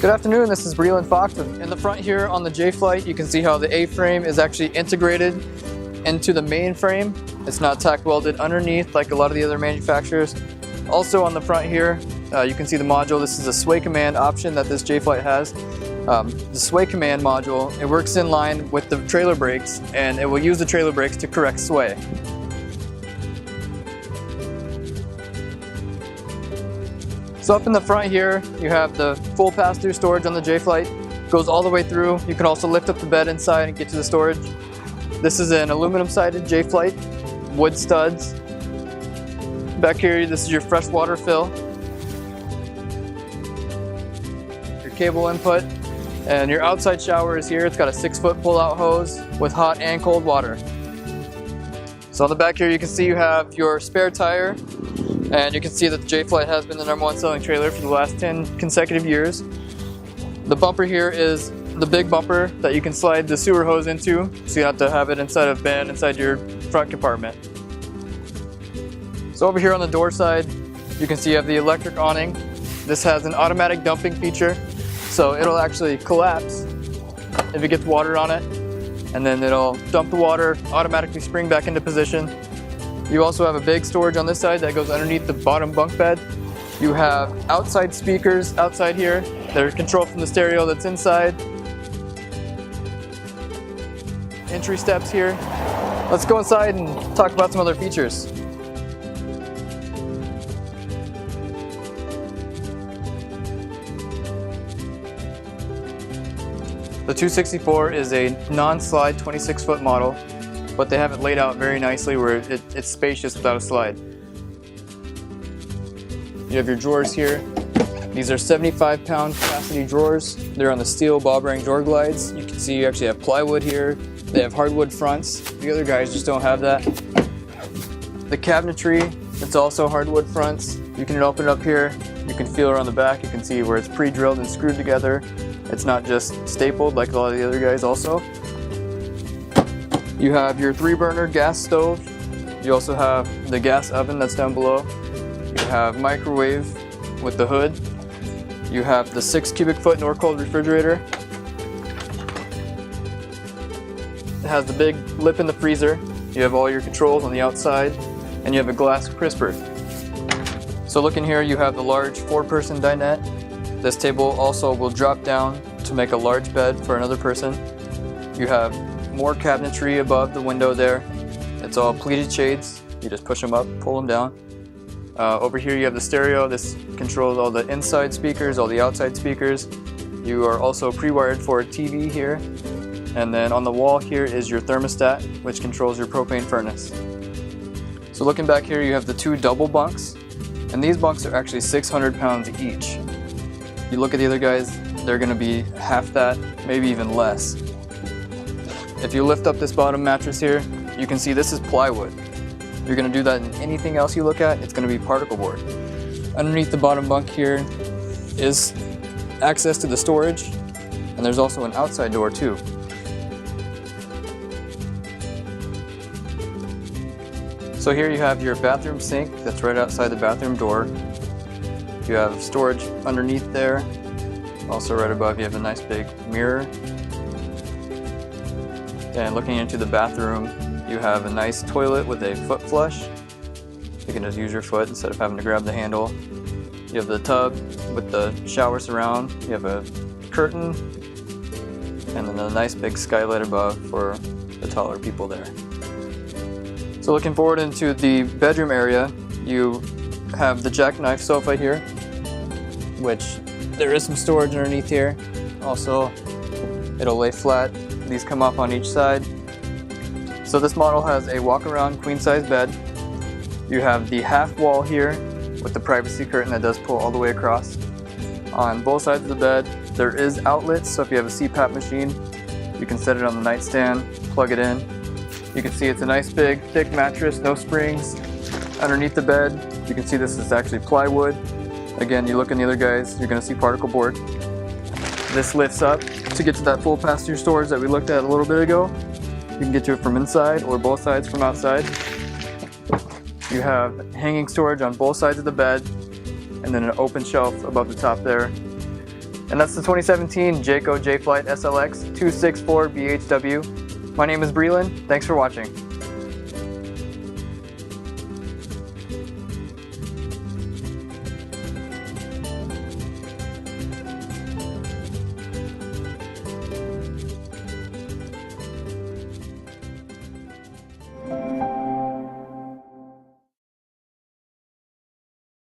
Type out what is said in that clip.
Good afternoon, this is Breland Fox. In the front here on the J-Flight, you can see how the A-frame is actually integrated into the main frame. It's not tack welded underneath like a lot of the other manufacturers. Also on the front here, you can see the module. This is a sway command option that this J-Flight has. The sway command module, it works in line with the trailer brakes, and it will use the trailer brakes to correct sway. So up in the front here, you have the full pass-through storage on the J-Flight. Goes all the way through. You can also lift up the bed inside and get to the storage. This is an aluminum-sided J-Flight, wood studs. Back here, this is your freshwater fill, your cable input, and your outside shower is here. It's got a 6-foot pull-out hose with hot and cold water. So on the back here, you can see you have your spare tire. And you can see that the J-Flight has been the #1 selling trailer for the last 10 consecutive years. The bumper here is the big bumper that you can slide the sewer hose into, so you don't have to have it inside a bin inside your front compartment. So over here on the door side, you can see you have the electric awning. This has an automatic dumping feature, so it'll actually collapse if it gets water on it, and then it'll dump the water, automatically spring back into position. You also have a big storage on this side that goes underneath the bottom bunk bed. You have outside speakers outside here that are controlled from the stereo that's inside. Entry steps here. Let's go inside and talk about some other features. The 264 is a non-slide 26-foot model, but they have it laid out very nicely where it's spacious without a slide. You have your drawers here. These are 75-pound capacity drawers. They're on the steel bob ring drawer glides. You can see you actually have plywood here. They have hardwood fronts. The other guys just don't have that. The cabinetry, it's also hardwood fronts. You can open it up here. You can feel it on the back. You can see where it's pre-drilled and screwed together. It's not just stapled like a lot of the other guys also. You have your 3-burner gas stove. You also have the gas oven that's down below. You have microwave with the hood. You have the 6 cubic foot Norcold refrigerator. It has the big lip in the freezer. You have all your controls on the outside, and you have a glass crisper. So looking here, you have the large 4-person dinette. This table also will drop down to make a large bed for another person. You have more cabinetry above the window there. It's all pleated shades. You just push them up, pull them down. Over here you have the stereo. This controls all the inside speakers, all the outside speakers. You are also pre-wired for a TV here. And then on the wall here is your thermostat, which controls your propane furnace. So looking back here, you have the 2 double bunks. And these bunks are actually 600 pounds each. You look at the other guys, they're gonna be half that, maybe even less. If you lift up this bottom mattress here, you can see this is plywood. You're going to do that in anything else you look at, it's going to be particle board. Underneath the bottom bunk here is access to the storage, and there's also an outside door too. So here you have your bathroom sink that's right outside the bathroom door. You have storage underneath there. Also right above you have a nice big mirror. And looking into the bathroom, you have a nice toilet with a foot flush. You can just use your foot instead of having to grab the handle. You have the tub with the shower surround. You have a curtain, and then a nice big skylight above for the taller people there. So looking forward into the bedroom area, you have the jackknife sofa here, which there is some storage underneath here. Also, it'll lay flat. These come up on each side. So this model has a walk-around queen-size bed. You have the half wall here with the privacy curtain that does pull all the way across. On both sides of the bed, there is outlets, so if you have a CPAP machine, you can set it on the nightstand, plug it in. You can see it's a nice big, thick mattress, no springs. Underneath the bed, you can see this is actually plywood. Again, you look in the other guys, you're gonna see particle board. This lifts up to get to that full pass-through storage that we looked at a little bit ago. You can get to it from inside or both sides from outside. You have hanging storage on both sides of the bed, and then an open shelf above the top there. And that's the 2017 Jayco J-Flight SLX 264BHW. My name is Breland. Thanks for watching.